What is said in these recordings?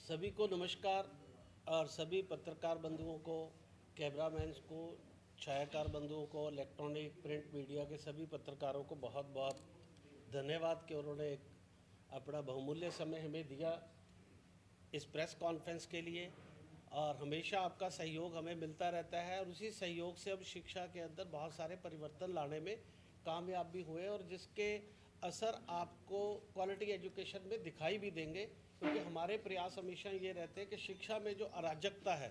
सभी को नमस्कार और सभी पत्रकार बंधुओं को, कैमरामैन्स को, छायाकार बंधुओं को, इलेक्ट्रॉनिक प्रिंट मीडिया के सभी पत्रकारों को बहुत बहुत धन्यवाद कि उन्होंने एक अपना बहुमूल्य समय हमें दिया इस प्रेस कॉन्फ्रेंस के लिए। और हमेशा आपका सहयोग हमें मिलता रहता है और उसी सहयोग से अब शिक्षा के अंदर बहुत सारे परिवर्तन लाने में कामयाब भी हुए और जिसके असर आपको क्वालिटी एजुकेशन में दिखाई भी देंगे, क्योंकि हमारे प्रयास हमेशा ये रहते हैं कि शिक्षा में जो अराजकता है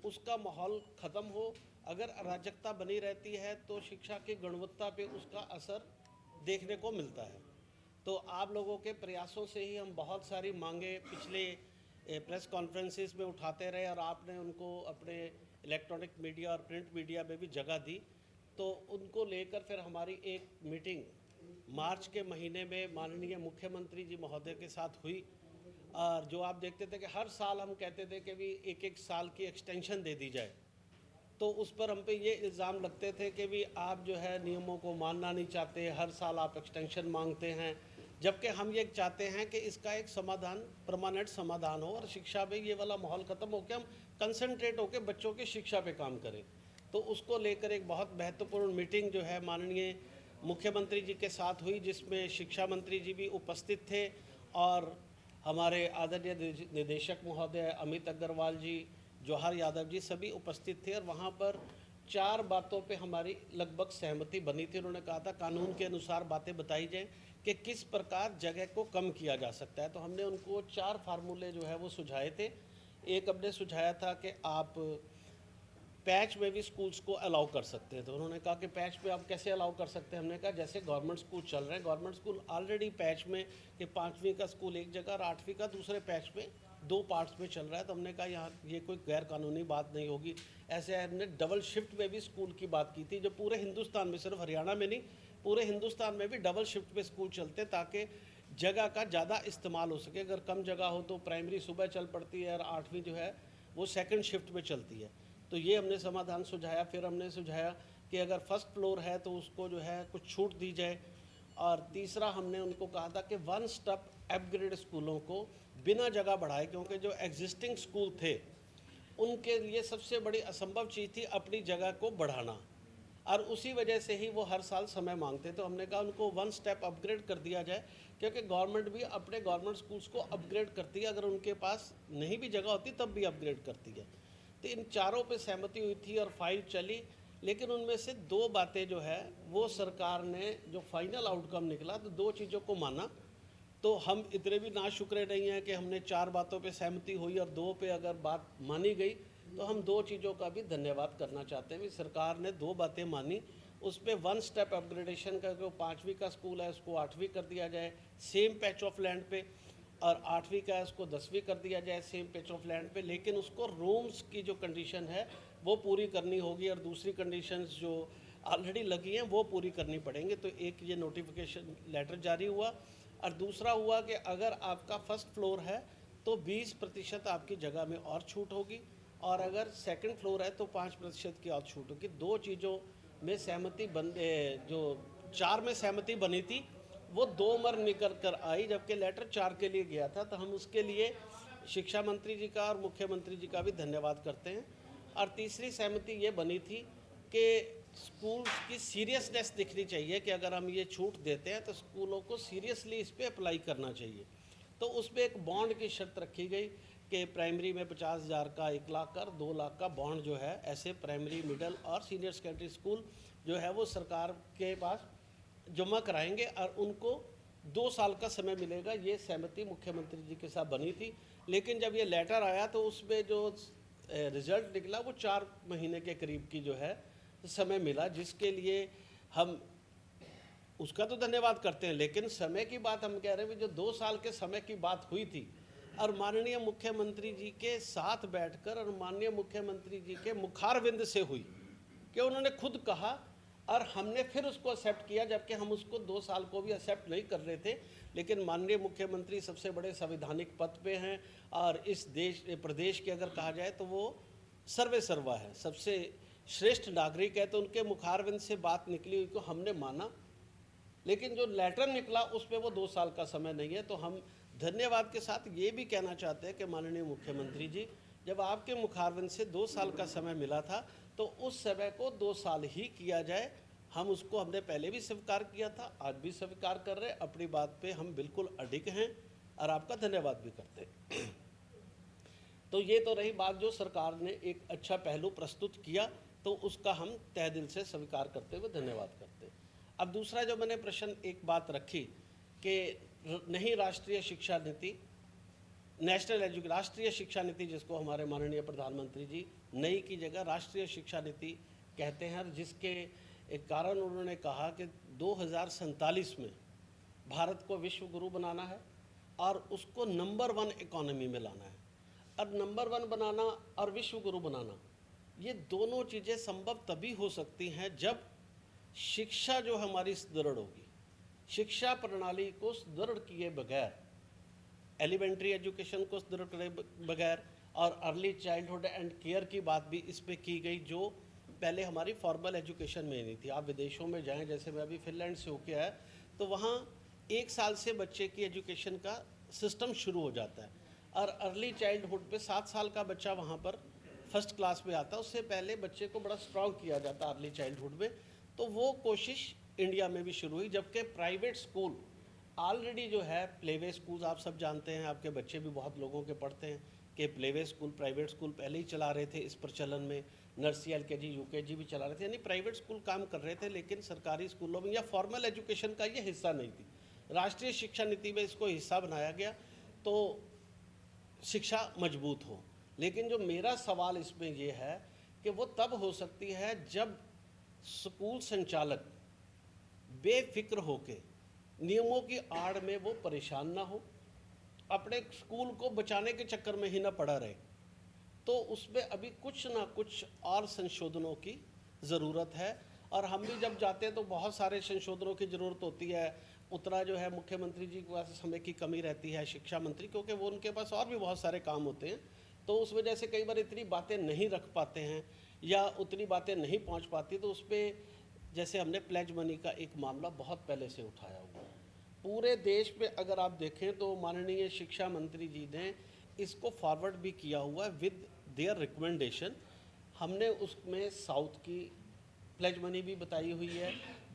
उसका माहौल ख़त्म हो। अगर अराजकता बनी रहती है तो शिक्षा की गुणवत्ता पे उसका असर देखने को मिलता है। तो आप लोगों के प्रयासों से ही हम बहुत सारी मांगे पिछले प्रेस कॉन्फ्रेंसेस में उठाते रहे और आपने उनको अपने इलेक्ट्रॉनिक मीडिया और प्रिंट मीडिया में भी जगह दी। तो उनको लेकर फिर हमारी एक मीटिंग मार्च के महीने में माननीय मुख्यमंत्री जी महोदय के साथ हुई। और जो आप देखते थे कि हर साल हम कहते थे कि भी एक एक साल की एक्सटेंशन दे दी जाए, तो उस पर हम पे ये इल्ज़ाम लगते थे कि भी आप जो है नियमों को मानना नहीं चाहते, हर साल आप एक्सटेंशन मांगते हैं, जबकि हम ये चाहते हैं कि इसका एक समाधान, परमानेंट समाधान हो और शिक्षा में ये वाला माहौल ख़त्म हो के हम कंसंट्रेट होकर बच्चों की शिक्षा पे काम करें। तो उसको लेकर एक बहुत महत्वपूर्ण मीटिंग जो है माननीय मुख्यमंत्री जी के साथ हुई, जिसमें शिक्षा मंत्री जी भी उपस्थित थे और हमारे आदरणीय निदेशक महोदय अमित अग्रवाल जी, जवाहर यादव जी सभी उपस्थित थे। और वहाँ पर 4 बातों पे हमारी लगभग सहमति बनी थी। उन्होंने कहा था कानून के अनुसार बातें बताई जाएं कि किस प्रकार जगह को कम किया जा सकता है। तो हमने उनको 4 फार्मूले जो है वो सुझाए थे। एक हमने सुझाया था कि आप पैच में भी स्कूल्स को अलाउ कर सकते हैं। तो उन्होंने कहा कि पैच में आप कैसे अलाउ कर सकते हैं। हमने कहा जैसे गवर्नमेंट स्कूल चल रहे हैं, गवर्नमेंट स्कूल ऑलरेडी पैच में कि 5वीं का स्कूल एक जगह और 8वीं का दूसरे पैच में 2 पार्ट्स में चल रहा है। तो हमने कहा यहाँ ये कोई गैर कानूनी बात नहीं होगी। ऐसे हमने डबल शिफ्ट में भी स्कूल की बात की थी, जो पूरे हिंदुस्तान में, सिर्फ हरियाणा में नहीं, पूरे हिंदुस्तान में भी डबल शिफ्ट में स्कूल चलते ताकि जगह का ज़्यादा इस्तेमाल हो सके। अगर कम जगह हो तो प्राइमरी सुबह चल पड़ती है और 8वीं जो है वो सेकंड शिफ्ट में चलती है। तो ये हमने समाधान सुझाया। फिर हमने सुझाया कि अगर फर्स्ट फ्लोर है तो उसको जो है कुछ छूट दी जाए। और तीसरा हमने उनको कहा था कि 1 स्टेप अपग्रेड स्कूलों को बिना जगह बढ़ाए, क्योंकि जो एग्जिस्टिंग स्कूल थे उनके लिए सबसे बड़ी असंभव चीज़ थी अपनी जगह को बढ़ाना, और उसी वजह से ही वो हर साल समय मांगते। तो हमने कहा उनको 1 स्टेप अपग्रेड कर दिया जाए, क्योंकि गवर्नमेंट भी अपने गवर्नमेंट स्कूल्स को अपग्रेड करती है, अगर उनके पास नहीं भी जगह होती तब भी अपग्रेड करती है। तो इन चारों पे सहमति हुई थी और फाइल चली। लेकिन उनमें से 2 बातें जो है वो सरकार ने जो फाइनल आउटकम निकला, तो 2 चीज़ों को माना। तो हम इतने भी नाशुक्रे नहीं हैं कि हमने 4 बातों पे सहमति हुई और 2 पे अगर बात मानी गई, तो हम 2 चीज़ों का भी धन्यवाद करना चाहते हैं कि सरकार ने 2 बातें मानी। उस पर 1 स्टेप अपग्रेडेशन का, जो 5वीं का स्कूल है उसको 8वीं कर दिया जाए सेम पैच ऑफ लैंड पे, और 8वीं का है उसको 10वीं कर दिया जाए सेम पैच ऑफ लैंड पे। लेकिन उसको रूम्स की जो कंडीशन है वो पूरी करनी होगी और दूसरी कंडीशंस जो ऑलरेडी लगी हैं वो पूरी करनी पड़ेंगे। तो एक ये नोटिफिकेशन लेटर जारी हुआ। और दूसरा हुआ कि अगर आपका फर्स्ट फ्लोर है तो 20% आपकी जगह में और छूट होगी, और अगर सेकंड फ्लोर है तो 5% की और छूट होगी। 2 चीज़ों में सहमति जो 4 में सहमति बनी थी वो 2 मर निकल कर आई, जबकि लेटर 4 के लिए गया था। तो हम उसके लिए शिक्षा मंत्री जी का और मुख्यमंत्री जी का भी धन्यवाद करते हैं। और तीसरी सहमति ये बनी थी कि स्कूल की सीरियसनेस दिखनी चाहिए कि अगर हम ये छूट देते हैं तो स्कूलों को सीरियसली इस पर अप्लाई करना चाहिए। तो उस पर एक बॉन्ड की शर्त रखी गई कि प्राइमरी में 50,000 का 1 लाख का 2 लाख का बॉन्ड जो है ऐसे प्राइमरी, मिडिल और सीनियर सेकेंडरी स्कूल जो है वो सरकार के पास जमा कराएंगे और उनको 2 साल का समय मिलेगा। ये सहमति मुख्यमंत्री जी के साथ बनी थी। लेकिन जब ये लेटर आया तो उसमें जो रिज़ल्ट निकला वो 4 महीने के करीब की जो है समय मिला, जिसके लिए हम उसका तो धन्यवाद करते हैं। लेकिन समय की बात हम कह रहे हैं, जो 2 साल के समय की बात हुई थी और माननीय मुख्यमंत्री जी के साथ बैठकर और माननीय मुख्यमंत्री जी के मुखारविंद से हुई कि उन्होंने खुद कहा और हमने फिर उसको एक्सेप्ट किया, जबकि हम उसको 2 साल को भी एक्सेप्ट नहीं कर रहे थे। लेकिन माननीय मुख्यमंत्री सबसे बड़े संवैधानिक पद पे हैं और इस प्रदेश के अगर कहा जाए तो वो सर्वे सर्वा है, सबसे श्रेष्ठ नागरिक है। तो उनके मुखारविंद से बात निकली हुई को हमने माना। लेकिन जो लेटर निकला उस पर वो 2 साल का समय नहीं है। तो हम धन्यवाद के साथ ये भी कहना चाहते हैं कि माननीय मुख्यमंत्री जी, जब आपके मुखारविंद से 2 साल का समय मिला था तो उस समय को 2 साल ही किया जाए। हम उसको हमने पहले भी स्वीकार किया था, आज भी स्वीकार कर रहे हैं, अपनी बात पे हम बिल्कुल अडिग हैं और आपका धन्यवाद भी करते हैं। तो ये तो रही बात, जो सरकार ने एक अच्छा पहलू प्रस्तुत किया तो उसका हम तहे दिल से स्वीकार करते हुए धन्यवाद करते हैं। अब दूसरा जो मैंने प्रश्न एक बात रखी कि नहीं राष्ट्रीय शिक्षा नीति, राष्ट्रीय शिक्षा नीति जिसको हमारे माननीय प्रधानमंत्री जी नई की जगह राष्ट्रीय शिक्षा नीति कहते हैं, और जिसके एक कारण उन्होंने कहा कि 2047 में भारत को विश्व गुरु बनाना है और उसको नंबर 1 इकोनॉमी में लाना है। अब नंबर 1 बनाना और विश्व गुरु बनाना, ये दोनों चीज़ें संभव तभी हो सकती हैं जब शिक्षा जो हमारी सुदृढ़ होगी। शिक्षा प्रणाली को सुदृढ़ किए बगैर, एलिमेंट्री एजुकेशन को सुदृढ़ करे बगैर, और अर्ली चाइल्डहुड एंड केयर की बात भी इस पे की गई जो पहले हमारी फॉर्मल एजुकेशन में नहीं थी। आप विदेशों में जाएं, जैसे मैं अभी फिनलैंड से होके आया, तो वहाँ 1 साल से बच्चे की एजुकेशन का सिस्टम शुरू हो जाता है और अर्ली चाइल्डहुड पे 7 साल का बच्चा वहाँ पर फर्स्ट क्लास में आता है। उससे पहले बच्चे को बड़ा स्ट्रॉन्ग किया जाता है अर्ली चाइल्डहुड में। तो वो कोशिश इंडिया में भी शुरू हुई, जबकि प्राइवेट स्कूल ऑलरेडी जो है, प्लेवे स्कूल्स आप सब जानते हैं, आपके बच्चे भी बहुत लोगों के पढ़ते हैं कि प्लेवे स्कूल, प्राइवेट स्कूल पहले ही चला रहे थे इस प्रचलन में। नर्सरी, LKG, UKG भी चला रहे थे, यानी प्राइवेट स्कूल काम कर रहे थे, लेकिन सरकारी स्कूलों में या फॉर्मल एजुकेशन का ये हिस्सा नहीं थी। राष्ट्रीय शिक्षा नीति में इसको हिस्सा बनाया गया तो शिक्षा मजबूत हो। लेकिन जो मेरा सवाल इसमें ये है कि वो तब हो सकती है जब स्कूल संचालक बेफिक्र होके नियमों की आड़ में वो परेशान ना हो, अपने स्कूल को बचाने के चक्कर में ही ना पड़ा रहे। तो उसमें अभी कुछ ना कुछ और संशोधनों की ज़रूरत है, और हम भी जब जाते हैं तो बहुत सारे संशोधनों की ज़रूरत होती है। उतना जो है मुख्यमंत्री जी के पास समय की कमी रहती है, शिक्षा मंत्री, क्योंकि वो उनके पास और भी बहुत सारे काम होते हैं, तो उस वजह से कई बार इतनी बातें नहीं रख पाते हैं या उतनी बातें नहीं पहुंच पाती। तो उस पर जैसे हमने प्लेज मनी का एक मामला बहुत पहले से उठाया हुआ है, पूरे देश में अगर आप देखें तो माननीय शिक्षा मंत्री जी ने इसको फॉरवर्ड भी किया हुआ है विद देयर रिकमेंडेशन। हमने उसमें साउथ की प्लेज मनी भी बताई हुई है,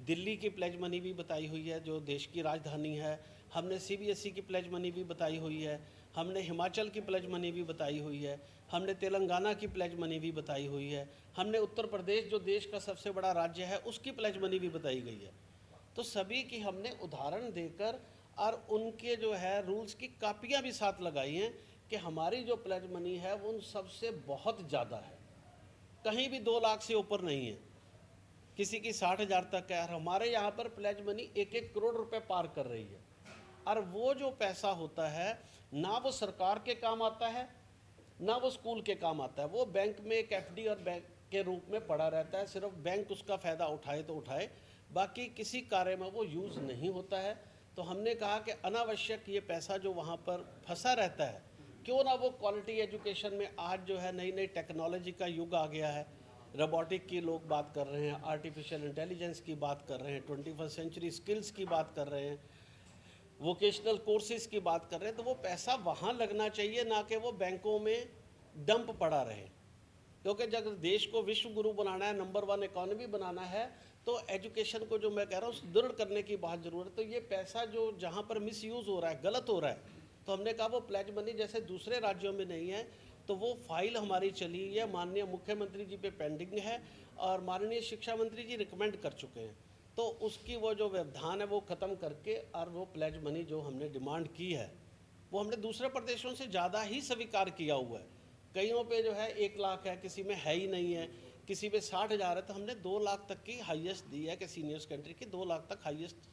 दिल्ली की प्लेज मनी भी बताई हुई है जो देश की राजधानी है, हमने CBSE की प्लेज मनी भी बताई हुई है, हमने हिमाचल की प्लेज मनी भी बताई हुई है, हमने तेलंगाना की प्लेज मनी भी बताई हुई है, हमने उत्तर प्रदेश जो देश का सबसे बड़ा राज्य है उसकी प्लेज मनी भी बताई गई है। तो सभी की हमने उदाहरण देकर और उनके जो है रूल्स की कापियाँ भी साथ लगाई हैं कि हमारी जो प्लेज मनी है वो उन सबसे बहुत ज़्यादा है, कहीं भी 2 लाख से ऊपर नहीं है, किसी की 60,000 तक है। और हमारे यहाँ पर प्लेज मनी 1-1 करोड़ रुपए पार कर रही है, और वो जो पैसा होता है ना वो सरकार के काम आता है ना वो स्कूल के काम आता है, वो बैंक में एक FD और बैंक के रूप में पड़ा रहता है। सिर्फ बैंक उसका फ़ायदा उठाए तो उठाए, बाकी किसी कार्य में वो यूज़ नहीं होता है। तो हमने कहा कि अनावश्यक ये पैसा जो वहाँ पर फंसा रहता है, क्यों ना वो क्वालिटी एजुकेशन में, आज जो है नई नई टेक्नोलॉजी का युग आ गया है, रोबोटिक की लोग बात कर रहे हैं, आर्टिफिशियल इंटेलिजेंस की बात कर रहे हैं, 21st सेंचुरी स्किल्स की बात कर रहे हैं, वोकेशनल कोर्सेज की बात कर रहे हैं, तो वो पैसा वहाँ लगना चाहिए, ना कि वो बैंकों में डंप पड़ा रहे। क्योंकि जब देश को विश्व गुरु बनाना है, नंबर 1 इकोनॉमी बनाना है, तो एजुकेशन को जो मैं कह रहा हूँ सुदृढ़ करने की बहुत ज़रूरत है। तो ये पैसा जो जहाँ पर मिसयूज़ हो रहा है, गलत हो रहा है, तो हमने कहा वो प्लेज मनी जैसे दूसरे राज्यों में नहीं है, तो वो फाइल हमारी चली हुई है, माननीय मुख्यमंत्री जी पे पेंडिंग है और माननीय शिक्षा मंत्री जी रिकमेंड कर चुके हैं। तो उसकी वो जो व्यवधान है वो ख़त्म करके, और वो प्लेज मनी जो हमने डिमांड की है वो हमने दूसरे प्रदेशों से ज़्यादा ही स्वीकार किया हुआ है। कईयों पे जो है 1 लाख है, किसी में है ही नहीं है, किसी पे 60,000 है, तो हमने 2 लाख तक की हाईएस्ट दी है कि सीनियर्स कंट्री की 2 लाख तक हाईएस्ट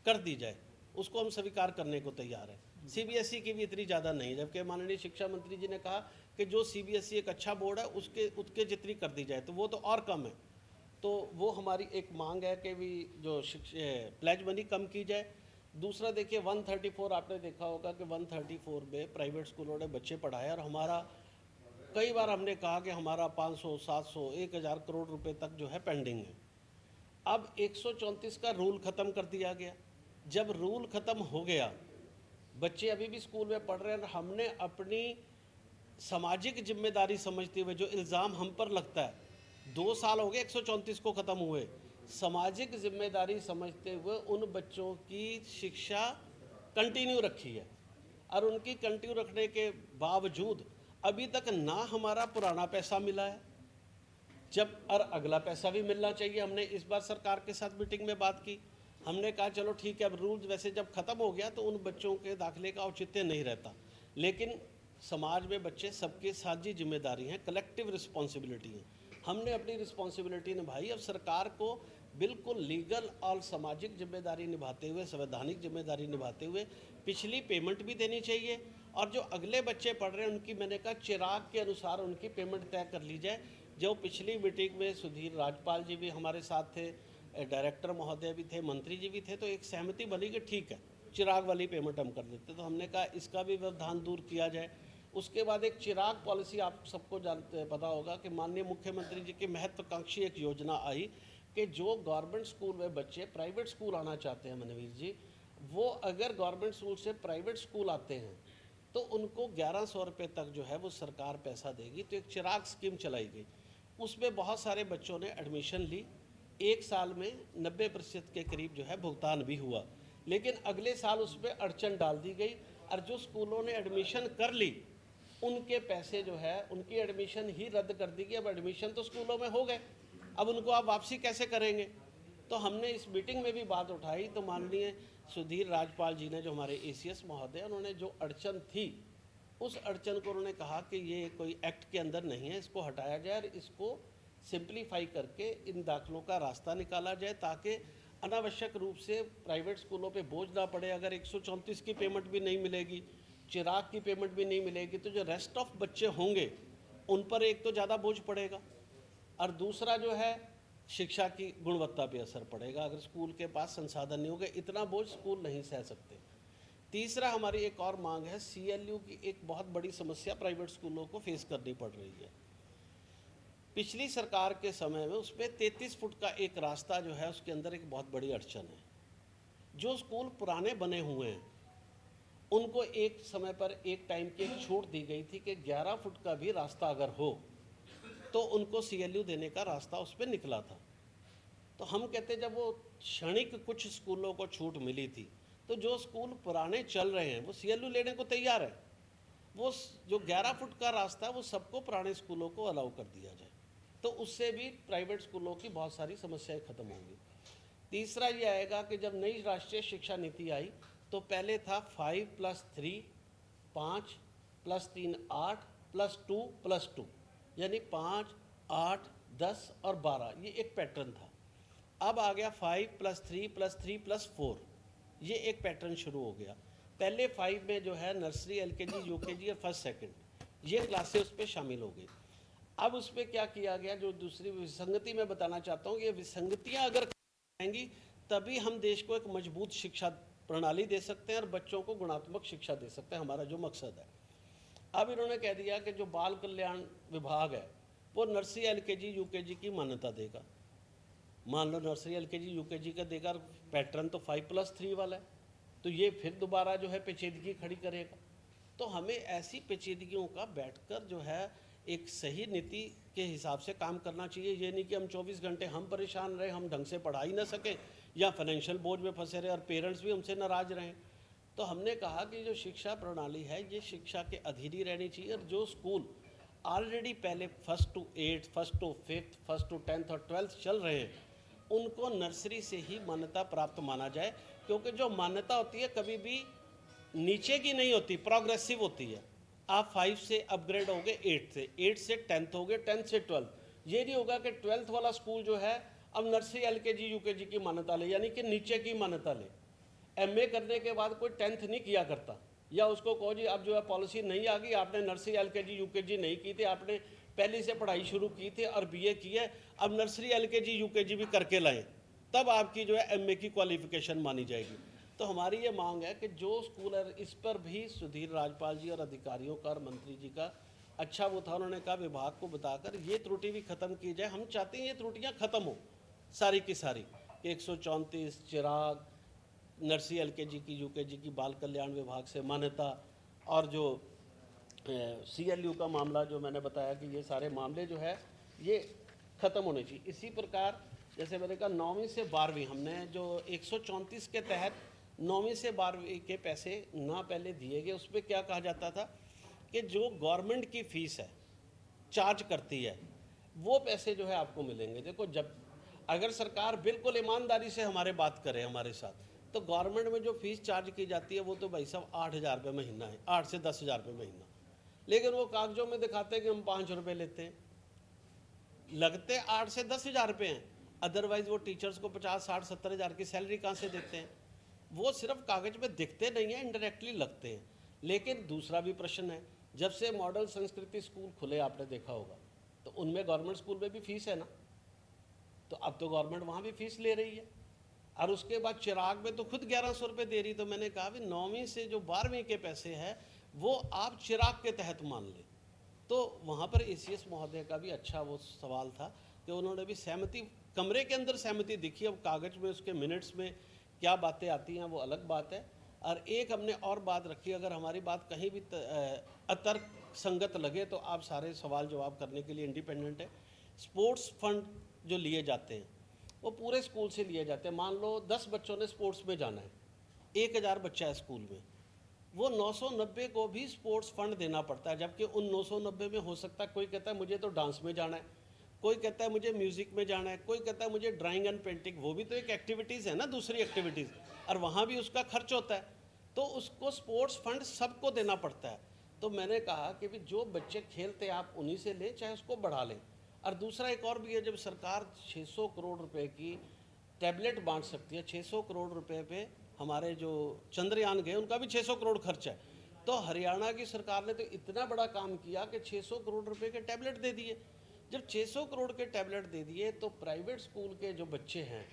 कर दी जाए, उसको हम स्वीकार करने को तैयार हैं। CBSE की भी इतनी ज़्यादा नहीं, जबकि माननीय शिक्षा मंत्री जी ने कहा कि जो CBSE एक अच्छा बोर्ड है उसके जितनी कर दी जाए, तो वो तो और कम है। तो वो हमारी एक मांग है कि भी जो प्लेज मनी कम की जाए। दूसरा देखिए 134, आपने देखा होगा कि 134 में प्राइवेट स्कूलों ने बच्चे पढ़ाए, और हमारा कई बार हमने कहा कि हमारा 500, 700, 1,000 करोड़ रुपए तक जो है पेंडिंग है। अब 134 का रूल ख़त्म कर दिया गया। जब रूल ख़त्म हो गया, बच्चे अभी भी स्कूल में पढ़ रहे हैं। हमने अपनी सामाजिक जिम्मेदारी समझते हुए, जो इल्ज़ाम हम पर लगता है, 2 साल हो गए 134 को ख़त्म हुए, सामाजिक जिम्मेदारी समझते हुए उन बच्चों की शिक्षा कंटिन्यू रखी है। और उनकी कंटिन्यू रखने के बावजूद अभी तक ना हमारा पुराना पैसा मिला है, जब और अगला पैसा भी मिलना चाहिए। हमने इस बार सरकार के साथ मीटिंग में बात की, हमने कहा चलो ठीक है, अब रूल्स वैसे जब ख़त्म हो गया तो उन बच्चों के दाखिले का औचित्य नहीं रहता, लेकिन समाज में बच्चे सबके साझी जिम्मेदारी हैं, कलेक्टिव रिस्पॉन्सिबिलिटी है। हमने अपनी रिस्पॉन्सिबिलिटी निभाई। अब सरकार को बिल्कुल लीगल और सामाजिक जिम्मेदारी निभाते हुए, संवैधानिक जिम्मेदारी निभाते हुए पिछली पेमेंट भी देनी चाहिए, और जो अगले बच्चे पढ़ रहे हैं उनकी, मैंने कहा चिराग के अनुसार उनकी पेमेंट तय कर ली जाए। जो पिछली मीटिंग में सुधीर राजपाल जी भी हमारे साथ थे, डायरेक्टर महोदय भी थे, मंत्री जी भी थे, तो एक सहमति बनी कि ठीक है चिराग वाली पेमेंट हम कर देते। तो हमने कहा इसका भी व्यवधान दूर किया जाए। उसके बाद एक चिराग पॉलिसी, आप सबको जानते पता होगा कि माननीय मुख्यमंत्री जी की महत्वाकांक्षी एक योजना आई कि जो गवर्नमेंट स्कूल में बच्चे प्राइवेट स्कूल आना चाहते हैं, मनवीर जी, वो अगर गवर्नमेंट स्कूल से प्राइवेट स्कूल आते हैं तो उनको 1100 रुपये तक जो है वो सरकार पैसा देगी। तो एक चिराग स्कीम चलाई गई, उसमें बहुत सारे बच्चों ने एडमिशन ली। एक साल में 90% के करीब जो है भुगतान भी हुआ, लेकिन अगले साल उस पर अड़चन डाल दी गई, और जो स्कूलों ने एडमिशन कर ली उनके पैसे जो है, उनकी एडमिशन ही रद्द कर दी गई। अब एडमिशन तो स्कूलों में हो गए, अब उनको आप वापसी कैसे करेंगे? तो हमने इस मीटिंग में भी बात उठाई, तो माननीय सुधीर राजपाल जी ने, जो हमारे ACS महोदय, उन्होंने जो अड़चन थी उस अड़चन को उन्होंने कहा कि ये कोई एक्ट के अंदर नहीं है, इसको हटाया जाए और इसको सिंप्लीफाई करके इन दाखिलों का रास्ता निकाला जाए, ताकि अनावश्यक रूप से प्राइवेट स्कूलों पे बोझ ना पड़े। अगर 134 की पेमेंट भी नहीं मिलेगी, चिराग की पेमेंट भी नहीं मिलेगी, तो जो रेस्ट ऑफ बच्चे होंगे उन पर एक तो ज़्यादा बोझ पड़ेगा, और दूसरा जो है शिक्षा की गुणवत्ता पे असर पड़ेगा। अगर स्कूल के पास संसाधन नहीं होंगे, इतना बोझ स्कूल नहीं सह सकते। तीसरा, हमारी एक और मांग है, CLU की एक बहुत बड़ी समस्या प्राइवेट स्कूलों को फेस करनी पड़ रही है। पिछली सरकार के समय में उसमें 33 फुट का एक रास्ता जो है, उसके अंदर एक बहुत बड़ी अड़चन है। जो स्कूल पुराने बने हुए हैं उनको एक समय पर एक टाइम की एक छूट दी गई थी कि 11 फुट का भी रास्ता अगर हो तो उनको CLU देने का रास्ता उस पर निकला था। तो हम कहते, जब वो क्षणिक कुछ स्कूलों को छूट मिली थी, तो जो स्कूल पुराने चल रहे हैं वो CLU लेने को तैयार है। वो जो 11 फुट का रास्ता है वो सबको पुराने स्कूलों को अलाउ कर दिया जाए, तो उससे भी प्राइवेट स्कूलों की बहुत सारी समस्याएं खत्म होंगी। तीसरा ये आएगा कि जब नई राष्ट्रीय शिक्षा नीति आई तो पहले था 5+3 5 +3 8 +2 +2, यानी 5 8 10 और 12, ये एक पैटर्न था। अब आ गया 5+3+3+4, ये एक पैटर्न शुरू हो गया। पहले 5 में जो है नर्सरी, LKG, UKG और फर्स्ट सेकंड ये क्लासेस उस पर शामिल हो गई। अब उस पर क्या किया गया, जो दूसरी विसंगति मैं बताना चाहता हूँ, ये विसंगतियाँ अगर आएंगी तभी हम देश को एक मजबूत शिक्षा प्रणाली दे सकते हैं और बच्चों को गुणात्मक शिक्षा दे सकते हैं, हमारा जो मकसद है। अब इन्होंने कह दिया कि जो बाल कल्याण विभाग है वो नर्सरी, LKG, UKG की मान्यता देगा। मान लो नर्सरी, LKG, UKG का देगा, पैटर्न तो 5+3 वाला है, तो ये फिर दोबारा जो है पेचीदगी खड़ी करेगा। तो हमें ऐसी पेचीदगियों का बैठकर जो है एक सही नीति के हिसाब से काम करना चाहिए। ये नहीं कि हम 24 घंटे हम परेशान रहे, हम ढंग से पढ़ा ही ना सकें या फाइनेंशियल बोझ में फंसे रहे और पेरेंट्स भी हमसे नाराज़ रहें। तो हमने कहा कि जो शिक्षा प्रणाली है ये शिक्षा के अधीन ही रहनी चाहिए, और जो स्कूल ऑलरेडी पहले 1st to 8th, 1st to 5th, 1st to 10th और 12th चल रहे हैं उनको नर्सरी से ही मान्यता प्राप्त माना जाए, क्योंकि जो मान्यता होती है कभी भी नीचे की नहीं होती, प्रोग्रेसिव होती है। आप 5 से अपग्रेड हो गए 8 से, 8 से 10th हो गए, 10th से 12th। ये नहीं होगा कि 12th वाला स्कूल जो है अब नर्सरी, LKG, UKG की मान्यता ले, यानी कि नीचे की मान्यता ले। MA करने के बाद कोई 10th नहीं किया करता, या उसको कहो जी अब जो है पॉलिसी नहीं आ गई, आपने नर्सरी, LKG, UKG नहीं की थी, आपने पहले से पढ़ाई शुरू की थी और BA की है, अब नर्सरी, LKG, UKG भी करके लाएं, तब आपकी जो है MA की क्वालिफिकेशन मानी जाएगी। तो हमारी ये मांग है कि जो स्कूल है इस पर भी सुधीर राजपाल जी और अधिकारियों का और मंत्री जी का अच्छा वो था, उन्होंने कहा विभाग को बताकर ये त्रुटि भी खत्म की जाए। हम चाहते हैं ये त्रुटियां खत्म हो सारी की सारी, 134, चिराग, नर्सरी एलकेजी की यूकेजी की बाल कल्याण विभाग से मान्यता, और जो CLU का मामला जो मैंने बताया कि ये सारे मामले जो है ये ख़त्म होने चाहिए। इसी प्रकार जैसे मैंने कहा 9वीं से 12वीं हमने जो 134 के तहत 9वीं से 12वीं के पैसे ना पहले दिए गए, उसमें क्या कहा जाता था कि जो गवर्नमेंट की फ़ीस है चार्ज करती है वो पैसे जो है आपको मिलेंगे। देखो, जब अगर सरकार बिल्कुल ईमानदारी से हमारे बात करे हमारे साथ, तो गवर्नमेंट में जो फीस चार्ज की जाती है वो तो भाई साहब 8,000 रुपये महीना है, 8 से 10,000 रुपये महीना। लेकिन वो कागजों में दिखाते हैं कि हम 5 रुपये लेते हैं, लगते 8 से 10,000 रुपये हैं। अदरवाइज वो टीचर्स को 50, 60, 70,000 की सैलरी कहाँ से देते हैं? वो सिर्फ कागज में दिखते नहीं हैं, इनडायरेक्टली लगते हैं। लेकिन दूसरा भी प्रश्न है, जब से मॉडल संस्कृति स्कूल खुले आपने देखा होगा, तो उनमें गवर्नमेंट स्कूल में भी फीस है ना, तो अब तो गवर्नमेंट वहाँ भी फीस ले रही है। और उसके बाद चिराग में तो खुद 1100 रुपये दे रही। तो मैंने कहा भी 9वीं से जो 12वीं के पैसे हैं वो आप चिराग के तहत मान लें। तो वहाँ पर ACS महोदय का भी अच्छा वो सवाल था कि उन्होंने भी सहमति, कमरे के अंदर सहमति दिखी। अब कागज़ में उसके मिनट्स में क्या बातें आती हैं वो अलग बात है। और एक हमने और बात रखी, अगर हमारी बात कहीं भी अतर्क संगत लगे तो आप सारे सवाल जवाब करने के लिए इंडिपेंडेंट है। स्पोर्ट्स फंड जो लिए जाते हैं वो पूरे स्कूल से लिए जाते हैं। मान लो 10 बच्चों ने स्पोर्ट्स में जाना है, 1000 बच्चा है स्कूल में, वो 990 को भी स्पोर्ट्स फंड देना पड़ता है। जबकि उन 990 में हो सकता है कोई कहता है मुझे तो डांस में जाना है, कोई कहता है मुझे म्यूज़िक में जाना है, कोई कहता है मुझे ड्राइंग एंड पेंटिंग, वो भी तो एक एक्टिविटीज़ है ना, दूसरी एक्टिविटीज़, और वहाँ भी उसका खर्च होता है। तो उसको स्पोर्ट्स फंड सबको देना पड़ता है। तो मैंने कहा कि भी जो बच्चे खेलते हैं आप उन्हीं से लें, चाहे उसको बढ़ा लें। और दूसरा एक और भी है, जब सरकार 600 करोड़ रुपए की टैबलेट बांट सकती है, 600 करोड़ रुपए पे हमारे जो चंद्रयान गए उनका भी 600 करोड़ खर्च है, तो हरियाणा की सरकार ने तो इतना बड़ा काम किया कि 600 करोड़ रुपए के टैबलेट दे दिए। जब 600 करोड़ के टैबलेट दे दिए तो प्राइवेट स्कूल के जो बच्चे हैं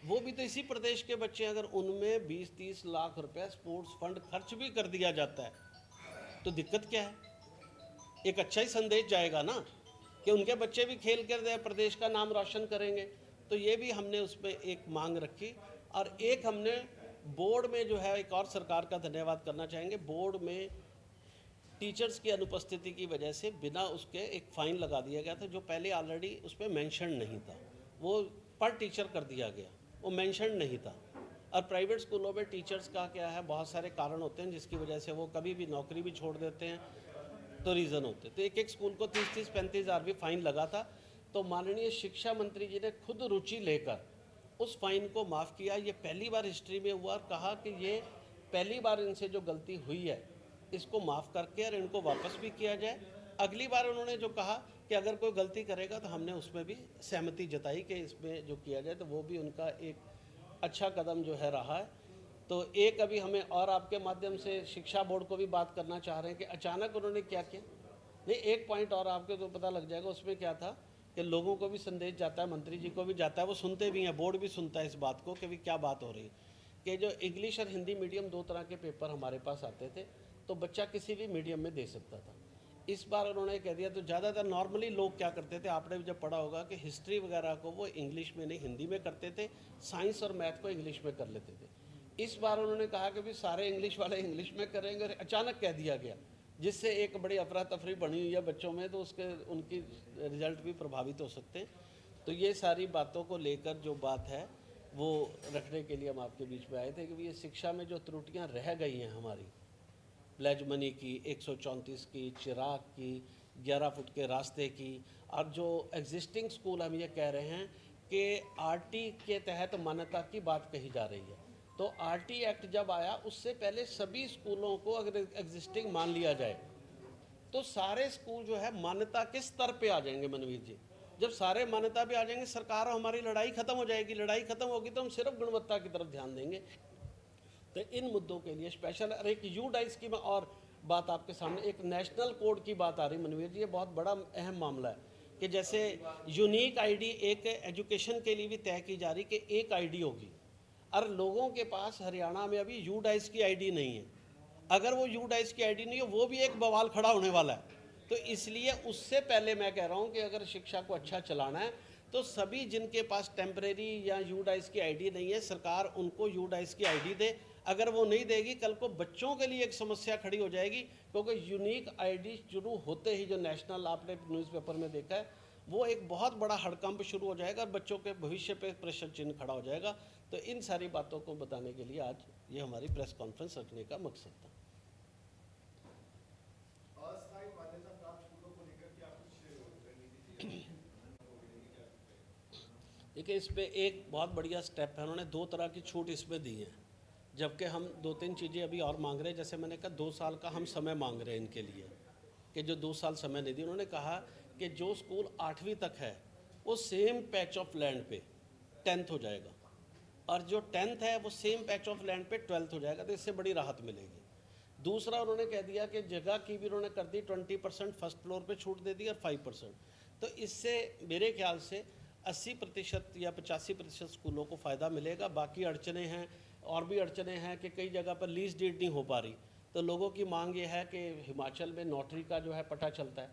वो भी तो इसी प्रदेश के बच्चे हैं, अगर उनमें 20-30 लाख रुपए स्पोर्ट्स फंड खर्च भी कर दिया जाता है तो दिक्कत क्या है? एक अच्छा ही संदेश जाएगा ना कि उनके बच्चे भी खेल कर प्रदेश का नाम रोशन करेंगे। तो ये भी हमने उसमें एक मांग रखी। और एक हमने बोर्ड में जो है, एक और सरकार का धन्यवाद करना चाहेंगे, बोर्ड में टीचर्स की अनुपस्थिति की वजह से बिना उसके एक फ़ाइन लगा दिया गया था, जो पहले ऑलरेडी उस पर मैंशन नहीं था, वो पर टीचर कर दिया गया, वो मैंशन नहीं था। और प्राइवेट स्कूलों में टीचर्स का क्या है, बहुत सारे कारण होते हैं जिसकी वजह से वो कभी भी नौकरी भी छोड़ देते हैं, तो रीज़न होते। तो एक स्कूल को 30-35 हज़ार भी फ़ाइन लगा था। तो माननीय शिक्षा मंत्री जी ने खुद रुचि लेकर उस फाइन को माफ़ किया। ये पहली बार हिस्ट्री में हुआ, और कहा कि ये पहली बार इनसे जो गलती हुई है इसको माफ़ करके और इनको वापस भी किया जाए। अगली बार उन्होंने जो कहा कि अगर कोई गलती करेगा तो हमने उसमें भी सहमति जताई कि इसमें जो किया जाए, तो वो भी उनका एक अच्छा कदम जो है रहा है। तो एक अभी हमें और आपके माध्यम से शिक्षा बोर्ड को भी बात करना चाह रहे हैं कि अचानक उन्होंने क्या किया। नहीं, एक पॉइंट और आपको तो पता लग जाएगा उसमें क्या था कि लोगों को भी संदेश जाता है, मंत्री जी को भी जाता है, वो सुनते भी हैं, बोर्ड भी सुनता है इस बात को कि भी क्या बात हो रही है। कि जो इंग्लिश और हिंदी मीडियम 2 तरह के पेपर हमारे पास आते थे, तो बच्चा किसी भी मीडियम में दे सकता था। इस बार उन्होंने कह दिया, तो ज़्यादातर नॉर्मली लोग क्या करते थे, आपने भी जब पढ़ा होगा कि हिस्ट्री वगैरह को वो इंग्लिश में नहीं हिंदी में करते थे, साइंस और मैथ को इंग्लिश में कर लेते थे। इस बार उन्होंने कहा कि भी सारे इंग्लिश वाले इंग्लिश में करेंगे, और अचानक कह दिया गया, जिससे एक बड़ी अफरा तफरी बनी हुई है बच्चों में, तो उसके उनकी रिजल्ट भी प्रभावित हो सकते हैं। तो ये सारी बातों को लेकर जो बात है वो रखने के लिए हम आपके बीच में आए थे कि ये शिक्षा में जो त्रुटियां रह गई हैं हमारी, प्लेज मनी की, 134 की, चिराग की, 11 फुट के रास्ते की, और जो एग्जिस्टिंग स्कूल हम ये कह रहे हैं कि RT के तहत मान्यता की बात कही जा रही है। तो RT एक्ट जब आया उससे पहले सभी स्कूलों को अगर एग्जिस्टिंग मान लिया जाए तो सारे स्कूल जो है मान्यता के स्तर पे आ जाएंगे। मनवीर जी, जब सारे मान्यता पे आ जाएंगे, सरकार और हमारी लड़ाई खत्म हो जाएगी। लड़ाई खत्म होगी तो हम सिर्फ गुणवत्ता की तरफ ध्यान देंगे। तो इन मुद्दों के लिए स्पेशल, और एक UDICE की मैं और बात आपके सामने, एक नेशनल कोड की बात आ रही मनवीर जी, ये बहुत बड़ा अहम मामला है कि जैसे यूनिक ID एक एजुकेशन के लिए भी तय की जा रही कि एक ID होगी, और लोगों के पास हरियाणा में अभी UDICE की ID नहीं है। अगर वो UDICE की ID नहीं है, वो भी एक बवाल खड़ा होने वाला है। तो इसलिए उससे पहले मैं कह रहा हूँ कि अगर शिक्षा को अच्छा चलाना है तो सभी जिनके पास टेम्परेरी या यूडाइस की आईडी नहीं है, सरकार उनको यूडाइस की आईडी दे। अगर वो नहीं देगी, कल को बच्चों के लिए एक समस्या खड़ी हो जाएगी, क्योंकि यूनिक आईडी शुरू होते ही जो नेशनल, आपने न्यूज़पेपर में देखा है, वो एक बहुत बड़ा हड़कंप शुरू हो जाएगा और बच्चों के भविष्य पे प्रश्न चिन्ह खड़ा हो जाएगा। तो इन सारी बातों को बताने के लिए आज ये हमारी प्रेस कॉन्फ्रेंस रखने का मकसद था। देखिए, इस पर एक बहुत बढ़िया स्टेप है, उन्होंने 2 तरह की छूट इसमें दी है, जबकि हम 2-3 चीज़ें अभी और मांग रहे हैं। जैसे मैंने कहा 2 साल का हम समय मांग रहे हैं इनके लिए, कि जो 2 साल समय नहीं दी। उन्होंने कहा कि जो स्कूल 8वीं तक है वो सेम पैच ऑफ लैंड पे 10th हो जाएगा, और जो 10th है वो सेम पैच ऑफ लैंड पे 12th हो जाएगा, तो इससे बड़ी राहत मिलेगी। दूसरा उन्होंने कह दिया कि जगह की भी उन्होंने कर दी 20% फर्स्ट फ्लोर पे छूट दे दी और 5%। तो इससे मेरे ख्याल से 80% या 85% स्कूलों को फ़ायदा मिलेगा। बाकी अड़चने हैं, और भी अड़चने हैं कि कई जगह पर लीज डीड नहीं हो पा रही। तो लोगों की मांग ये है कि हिमाचल में नोटरी का जो है पता चलता है,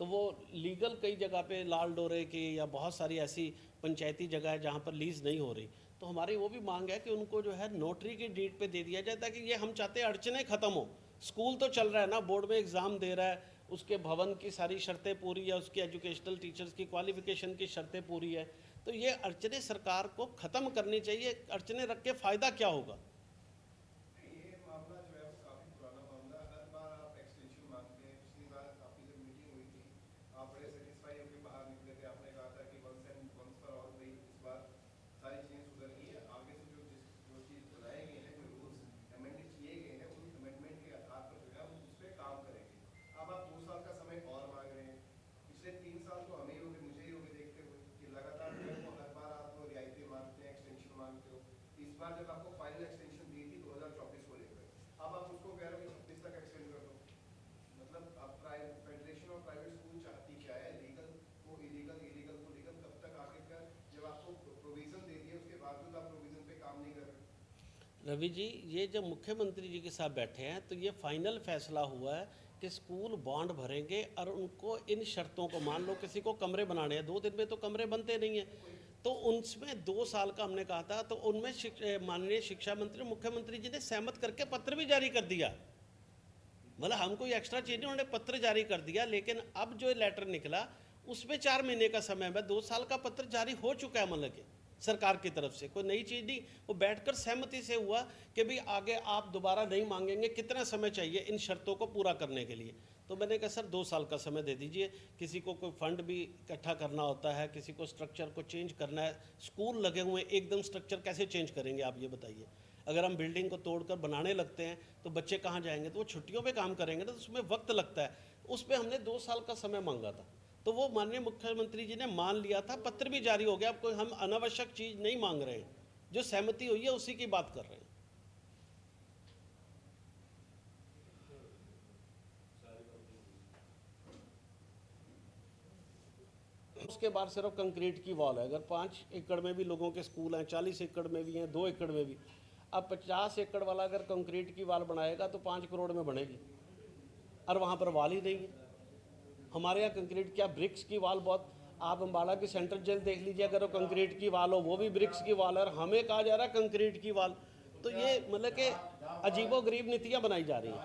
तो वो लीगल कई जगह पे लाल डोरे की या बहुत सारी ऐसी पंचायती जगह है जहाँ पर लीज़ नहीं हो रही। तो हमारी वो भी मांग है कि उनको जो है नोटरी की डीड पे दे दिया जाए, ताकि ये हम चाहते हैं अड़चने ख़त्म हो। स्कूल तो चल रहा है ना, बोर्ड में एग्ज़ाम दे रहा है, उसके भवन की सारी शर्तें पूरी है, उसकी एजुकेशनल टीचर्स की क्वालिफिकेशन की शर्तें पूरी है। तो ये अड़चने सरकार को ख़त्म करनी चाहिए। अड़चने रख के फ़ायदा क्या होगा? जब आपको फाइनल एक्सटेंशन दी थी 2024 को लेकर, अब आप उसको कह रहे हो 26 तक एक्सटेंड कर दो। मतलब अब फेडरेशन ऑफ प्राइवेट स्कूल चाहती क्या है? लीगल को इलीगल, इलीगल को लीगल, कब तक आखिरकार? जब आपको प्रोविजन दे दिए उसके बावजूद आप प्रोविजन पे काम नहीं कर रहे। रवि जी, ये जब मुख्यमंत्री जी के साथ बैठे हैं तो ये फाइनल फैसला हुआ है कि स्कूल बॉन्ड भरेंगे, और उनको इन शर्तों को, मान लो किसी को कमरे बनाने हैं, 2 दिन में तो कमरे बनते नहीं हैं, तो उनमें 2 साल का हमने कहा था। तो उनमें माननीय शिक्षा मंत्री, मुख्यमंत्री जी ने सहमत करके पत्र भी जारी कर दिया। मतलब हम कोई एक्स्ट्रा चीज़ नहीं, उन्होंने पत्र जारी कर दिया। लेकिन अब जो लेटर निकला उसमें 4 महीने का समय है, 2 साल का पत्र जारी हो चुका है। मतलब कि सरकार की तरफ से कोई नई चीज़ नहीं, वो बैठकर सहमति से हुआ कि भाई आगे आप दोबारा नहीं मांगेंगे, कितना समय चाहिए इन शर्तों को पूरा करने के लिए। तो मैंने कहा सर 2 साल का समय दे दीजिए। किसी को कोई फंड भी इकट्ठा करना होता है, किसी को स्ट्रक्चर को चेंज करना है। स्कूल लगे हुए हैं, एकदम स्ट्रक्चर कैसे चेंज करेंगे आप ये बताइए? अगर हम बिल्डिंग को तोड़कर बनाने लगते हैं तो बच्चे कहाँ जाएंगे? तो वो छुट्टियों पे काम करेंगे ना, तो उसमें वक्त लगता है। उस पर हमने 2 साल का समय मांगा था, तो वो माननीय मुख्यमंत्री जी ने मान लिया था, पत्र भी जारी हो गया। अब कोई हम अनावश्यक चीज़ नहीं मांग रहे हैं, जो सहमति हुई है उसी की बात कर रहे हैं। उसके बाद सिर्फ कंक्रीट की वॉल है। अगर 5 एकड़ में भी लोगों के स्कूल हैं, 40 एकड़ में भी हैं, 2 एकड़ में भी, अब 50 एकड़ वाला अगर कंक्रीट की वॉल बनाएगा तो 5 करोड़ में बनेगी, और वहाँ पर वॉल ही नहीं है। हमारे यहाँ कंक्रीट क्या, ब्रिक्स की वॉल बहुत। आप अम्बाला की सेंट्रल जेल देख लीजिए, अगर वो कंक्रीट की वॉल हो, वो भी ब्रिक्स की वॉल है, और हमें कहा जा रहा है कंक्रीट की वॉल। तो ये मतलब कि अजीबोगरीब नीतियाँ बनाई जा रही हैं।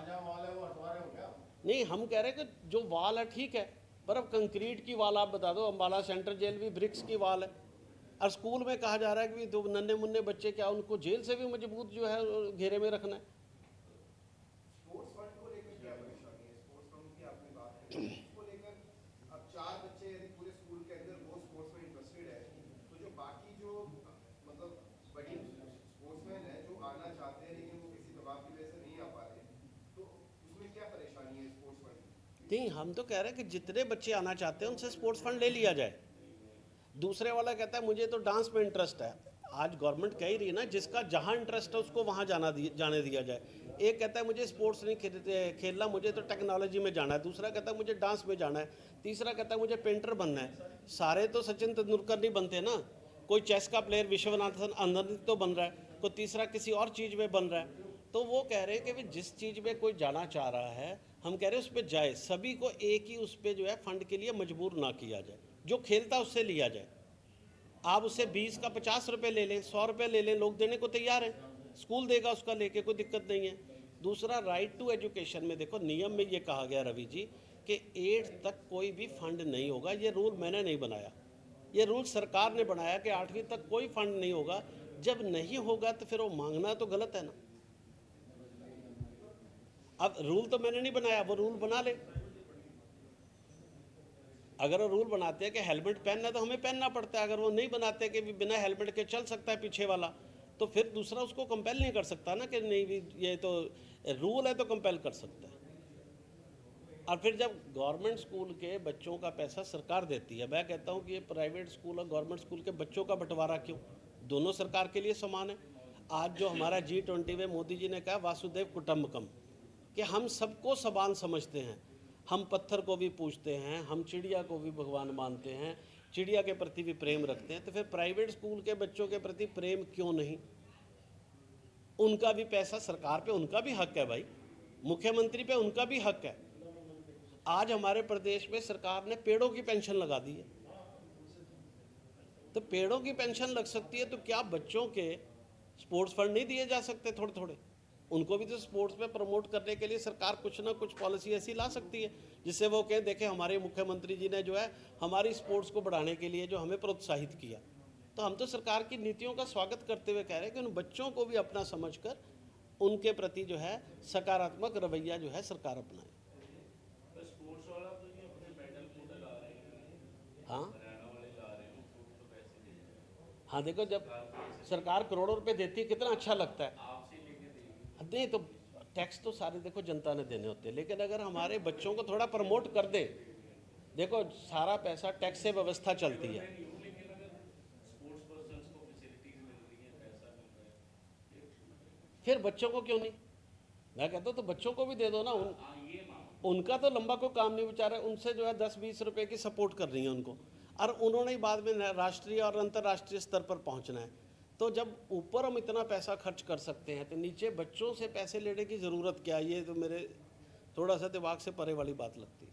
नहीं, हम कह रहे हैं कि जो वॉल है ठीक है, पर अब कंक्रीट की वॉल आप बता दो। अम्बाला सेंट्रल जेल भी ब्रिक्स की वॉल है, और स्कूल में कहा जा रहा है कि दो नन्हे मुन्ने बच्चे, क्या उनको जेल से भी मजबूत जो है घेरे में रखना है? स्पोर्ट्स फंड को लेकर क्या परेशानी है? स्पोर्ट्स फंड की आपने बात करी, उसको लेकर अब 4 बच्चे यदि पूरे स्कूल के अंदर वो स्पोर्ट्स में इंटरेस्टेड है, तो जो बाकी जो मतलब बड़ी स्पोर्ट्समैन है जो आना चाहते हैं लेकिन वो किसी दबाव की वजह से नहीं आ पा रहे, तो उसमें क्या परेशानी है स्पोर्ट्स फंड? नहीं, हम तो कह रहे हैं कि जितने बच्चे आना चाहते हैं उनसे स्पोर्ट्स फंड ले लिया जाए। दूसरे वाला कहता है मुझे तो डांस में इंटरेस्ट है। आज गवर्नमेंट कह ही रही है ना, जिसका जहाँ इंटरेस्ट है उसको वहाँ जाने दिया जाए। एक कहता है मुझे स्पोर्ट्स नहीं खेलना, मुझे तो टेक्नोलॉजी में जाना है। दूसरा कहता है मुझे डांस में जाना है। तीसरा कहता है मुझे पेंटर बनना है। सारे तो सचिन तेंदुलकर नहीं बनते ना, कोई चेस का प्लेयर विश्वनाथन आनंद तो बन रहा है, कोई तीसरा किसी और चीज़ में बन रहा है। तो वो कह रहे हैं कि भाई जिस चीज़ में कोई जाना चाह रहा है, हम कह रहे हैं उस पर जाए। सभी को एक ही उस पर जो है फंड के लिए मजबूर ना किया जाए, जो खेलता उससे लिया जाए। आप उससे 20 का 50 रुपये ले लें, 100 रुपये ले लें, लोग देने को तैयार हैं, स्कूल देगा उसका लेके, कोई दिक्कत नहीं है। दूसरा, राइट टू एजुकेशन में देखो नियम में ये कहा गया रवि जी कि 8th तक कोई भी फंड नहीं होगा। ये रूल मैंने नहीं बनाया, ये रूल सरकार ने बनाया कि 8वीं तक कोई फंड नहीं होगा। जब नहीं होगा तो फिर वो मांगना तो गलत है ना। अब रूल तो मैंने नहीं बनाया, वो रूल बना ले। अगर वो रूल बनाते हैं कि हेलमेट पहनना है तो हमें पहनना पड़ता है, अगर वो नहीं बनाते कि बिना हेलमेट के चल सकता है पीछे वाला, तो फिर दूसरा उसको कंपेल नहीं कर सकता ना कि नहीं भी ये तो रूल है तो कंपेल कर सकता है। और फिर जब गवर्नमेंट स्कूल के बच्चों का पैसा सरकार देती है, मैं कहता हूँ कि ये प्राइवेट स्कूल और गवर्नमेंट स्कूल के बच्चों का बंटवारा क्यों? दोनों सरकार के लिए समान है। आज जो हमारा G20 में मोदी जी ने कहा वासुदेव कुटुंबकम, कि हम सबको समान समझते हैं, हम पत्थर को भी पूजते हैं, हम चिड़िया को भी भगवान मानते हैं, चिड़िया के प्रति भी प्रेम रखते हैं, तो फिर प्राइवेट स्कूल के बच्चों के प्रति प्रेम क्यों नहीं? उनका भी पैसा सरकार पे, उनका भी हक है भाई, मुख्यमंत्री पे उनका भी हक है। आज हमारे प्रदेश में सरकार ने पेड़ों की पेंशन लगा दी है, तो पेड़ों की पेंशन लग सकती है तो क्या बच्चों के स्पोर्ट्स फंड नहीं दिए जा सकते थोड़े थोड़े? उनको भी तो स्पोर्ट्स में प्रमोट करने के लिए सरकार कुछ ना कुछ पॉलिसी ऐसी ला सकती है जिससे वो कहें देखें हमारे मुख्यमंत्री जी ने जो है हमारी स्पोर्ट्स को बढ़ाने के लिए जो हमें प्रोत्साहित किया। तो हम तो सरकार की नीतियों का स्वागत करते हुए कह रहे हैं कि उन बच्चों को भी अपना समझकर उनके प्रति जो है सकारात्मक रवैया जो है सरकार अपनाए। स्पोर्ट्स वाला तो ये अपने मेडल मुडल आ रहे हैं, हाँ हरियाणा वाले ला रहे हैं, वो तो पैसे दे रहे हैं, हाँ, देखो जब सरकार करोड़ों रुपए देती है कितना अच्छा लगता है। आपसे लेके देंगे। नहीं तो टैक्स तो सारे देखो जनता ने देने होते हैं, लेकिन अगर हमारे बच्चों को थोड़ा प्रमोट कर दें, देखो सारा पैसा टैक्स से व्यवस्था चलती है। लेकिन अगर स्पोर्ट्स पर्सन्स को फैसिलिटीज मिल रही है, पैसा मिल रहा है, फिर बच्चों को क्यों नहीं? मैं कहता हूँ तो बच्चों को भी दे दो ना। ये मांग उनका तो लंबा कोई काम नहीं, बेचारे उनसे जो है 10-20 रुपए की सपोर्ट कर रही है उनको, और उन्होंने ही बाद में राष्ट्रीय और अंतर्राष्ट्रीय स्तर पर पहुंचना है। तो जब ऊपर हम इतना पैसा खर्च कर सकते हैं तो नीचे बच्चों से पैसे लेने की ज़रूरत क्या है? ये तो मेरे थोड़ा सा दिमाग से परे वाली बात लगती है।